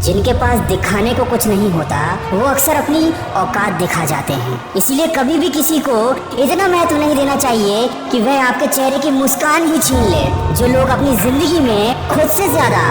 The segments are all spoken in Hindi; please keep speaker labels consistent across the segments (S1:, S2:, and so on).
S1: जिनके पास दिखाने को कुछ नहीं होता वो अक्सर अपनी औकात दिखा जाते हैं। इसीलिए कभी भी किसी को इतना महत्व नहीं देना चाहिए कि वह आपके चेहरे की मुस्कान ही छीन ले। जो लोग अपनी जिंदगी में खुद से ज्यादा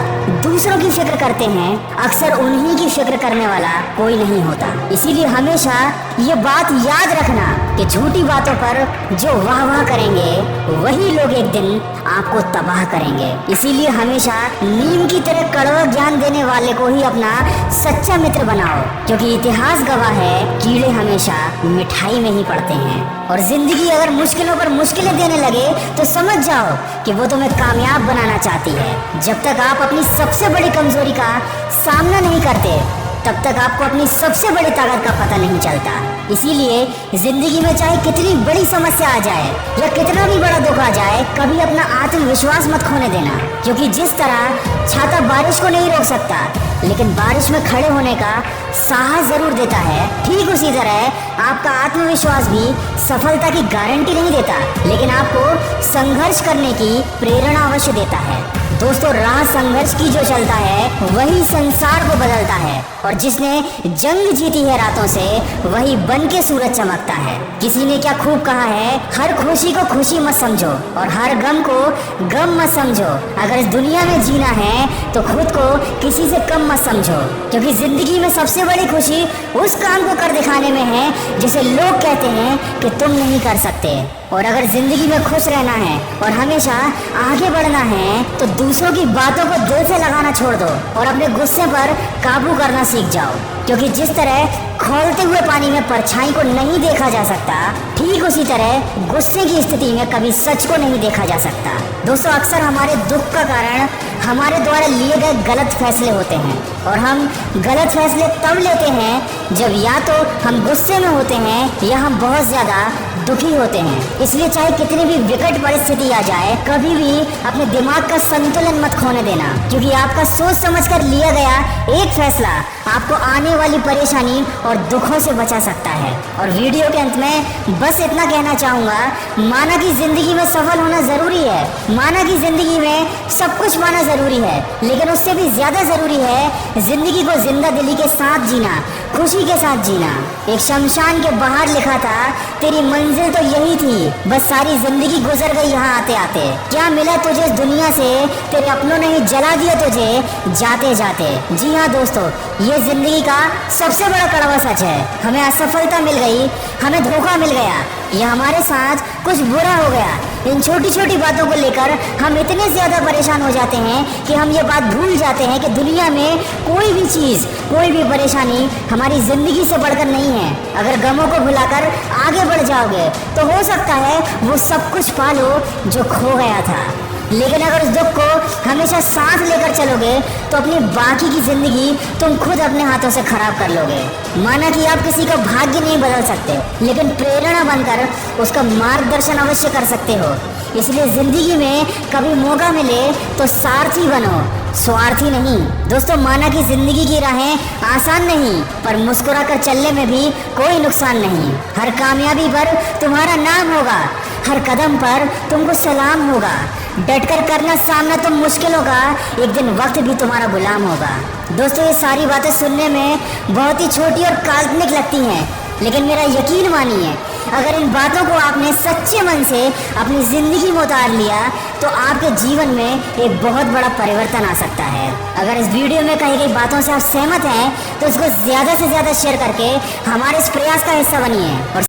S1: दूसरों की फिक्र करते हैं, अक्सर उन्हीं की फिक्र करने वाला कोई नहीं होता। इसीलिए हमेशा ये बात याद रखना कि झूठी बातों पर जो वाह वाह करेंगे वही लोग एक दिन आपको तबाह करेंगे। इसीलिए हमेशा नीम की तरह कड़वा ज्ञान देने वाले को ही अपना सच्चा मित्र बनाओ, क्योंकि इतिहास गवाह है कीड़े हमेशा मिठाई में ही पड़ते हैं। और जिंदगी अगर मुश्किलों पर मुश्किलें देने लगे तो समझ जाओ कि वो तुम्हें कामयाब बनाना चाहती है। जब तक आप अपनी सबसे बड़ी कमजोरी का सामना नहीं करते तब तक आपको अपनी सबसे बड़ी ताकत का पता नहीं चलता। इसीलिए जिंदगी में चाहे कितनी बड़ी समस्या आ जाए या कितना भी बड़ा दुख आ जाए, कभी अपना आत्मविश्वास मत खोने देना, क्योंकि जिस तरह छाता बारिश को नहीं रोक सकता लेकिन बारिश में खड़े होने का साहस जरूर देता है, ठीक उसी तरह आपका आत्मविश्वास भी सफलता की गारंटी नहीं देता लेकिन आपको संघर्ष करने की प्रेरणा अवश्य देता है। दोस्तों, राह संघर्ष की जो चलता है वही संसार को बदलता है, और जिसने जंग जीती है रातों से वही बन के सूरज चमकता है। किसी ने क्या खूब कहा है, हर खुशी को खुशी मत समझो और हर गम को गम मत समझो। अगर इस दुनिया में जीना है तो खुद को किसी से कम मत समझो, क्योंकि जिंदगी में सबसे बड़ी खुशी उस काम को कर दिखाने में है जिसे लोग कहते हैं कि तुम नहीं कर सकते। और अगर जिंदगी में खुश रहना है और हमेशा आगे बढ़ना है तो दूसरों की बातों को दिल से लगाना छोड़ दो और अपने गुस्से पर काबू करना सीख जाओ, क्योंकि जिस तरह खौलते हुए पानी में परछाई को नहीं देखा जा सकता, ठीक उसी तरह गुस्से की स्थिति में कभी सच को नहीं देखा जा सकता। दोस्तों, अक्सर हमारे दुख का कारण हमारे द्वारा लिए गए गलत फैसले होते हैं, और हम गलत फैसले तब लेते हैं जब या तो हम गुस्से में होते हैं या हम बहुत ज्यादा दुखी होते हैं। इसलिए चाहे कितनी भी विकट परिस्थिति आ जाए, कभी भी अपने दिमाग का संतुलन मत खोने देना, क्योंकि आपका सोच समझकर लिया गया एक फैसला आपको आने वाली परेशानी और दुखों से बचा सकता है। और वीडियो के अंत में बस इतना कहना चाहूँगा, माना कि जिंदगी में सफल होना जरूरी है, माना कि जिंदगी में सब कुछ पाना जरूरी है, लेकिन उससे भी ज्यादा जरूरी है जिंदगी को जिंदा दिली के साथ जीना, खुशी के साथ जीना। एक शमशान के बाहर लिखा था, तेरी मंजिल तो यही थी, बस सारी जिंदगी गुजर गई यहाँ आते आते। क्या मिला तुझे इस दुनिया से, तेरे अपनों ने ही जला दिया तुझे जाते जाते। जी हाँ दोस्तों, ये जिंदगी का सबसे बड़ा कड़वा सच है। हमें असफलता मिल गई, हमें धोखा मिल गया, या हमारे साथ कुछ बुरा हो गया। इन छोटी छोटी बातों को लेकर हम इतने ज्यादा परेशान हो जाते हैं कि हम ये बात भूल जाते हैं कि दुनिया में कोई भी चीज, कोई भी परेशानी हमारी जिंदगी से बढ़कर नहीं है। अगर गमों को भुलाकर आगे बढ़ जाओगे तो हो सकता है वो सब कुछ पालो जो खो गया था, लेकिन अगर उस दुख को हमेशा साथ लेकर चलोगे तो अपनी बाकी की जिंदगी तुम खुद अपने हाथों से खराब कर लोगे। माना कि आप किसी का भाग्य नहीं बदल सकते, लेकिन प्रेरणा बनकर उसका मार्गदर्शन अवश्य कर सकते हो। इसलिए जिंदगी में कभी मौका मिले तो सारथी बनो, स्वार्थी नहीं। दोस्तों, माना कि जिंदगी की राहें आसान नहीं, पर मुस्कुरा कर चलने में भी कोई नुकसान नहीं। हर कामयाबी पर तुम्हारा नाम होगा, हर कदम पर तुमको सलाम होगा। डटकर करना सामना तुम मुश्किलों का, एक दिन वक्त भी तुम्हारा गुलाम होगा। दोस्तों, ये सारी बातें सुनने में बहुत ही छोटी और काल्पनिक लगती हैं, लेकिन मेरा यकीन मानिए, अगर इन बातों को आपने सच्चे मन से अपनी जिंदगी में उतार लिया तो आपके जीवन में एक बहुत बड़ा परिवर्तन आ सकता है। अगर इस वीडियो में कही गई बातों से आप सहमत हैं तो इसको ज्यादा से ज्यादा शेयर करके हमारे इस प्रयास का हिस्सा बनिए। और